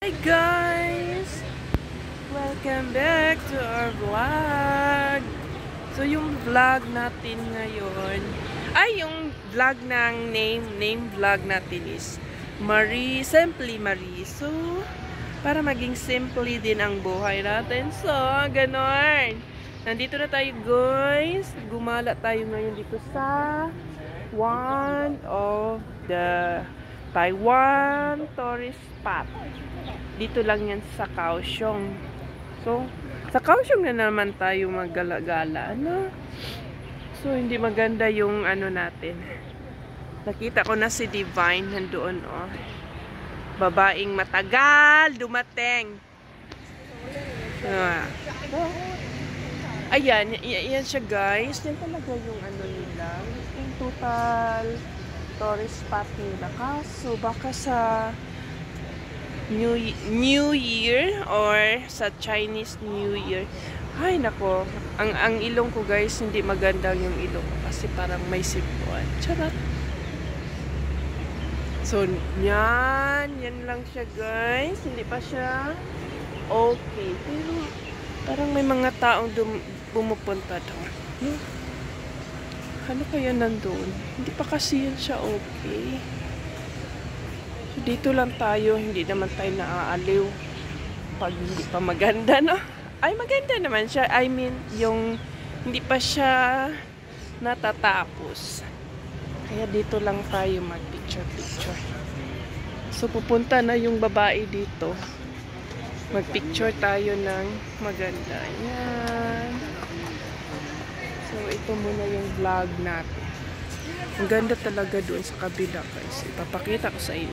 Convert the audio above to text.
Hi guys! Welcome back to our vlog! So yung vlog natin ngayon, yung vlog ng name vlog natin is Marie, Simply Marie. So, para maging simply din ang buhay natin. So, ganon. Nandito na tayo guys. Gumala tayo ngayon dito sa one of the Taiwan tourist spot. Dito lang yan sa Kaohsiung. So, sa Kaohsiung na naman tayo maggala-gala. Ano? So, hindi maganda yung ano natin. Nakita ko na si Divine nandoon, oh. Babaeng matagal dumating. Ayan, yan siya guys. Yan talaga yung ano nila. Yung total tourist spot nila. Kaso, baka sa New Year or sa Chinese New Year. Ay, nako. Ang ilong ko guys, hindi maganda yung ilong ko kasi parang may sipuan. Charot. So, yan lang siya guys. Hindi pa siya okay. Pero, parang may mga taong pumupunta doon. Ano kaya nandun? Hindi pa kasi yan siya okay. So, dito lang tayo. Hindi naman tayo naaaliw. Pag hindi pa maganda, no? Ay, maganda naman siya. I mean, yung hindi pa siya natatapos. Kaya dito lang tayo mag-picture-picture. So, pupunta na yung babae dito. Mag-picture tayo ng maganda. Yan. So, ito muna yung vlog natin. Ang ganda talaga doon sa kabila guys. Ipapakita ko sa inyo.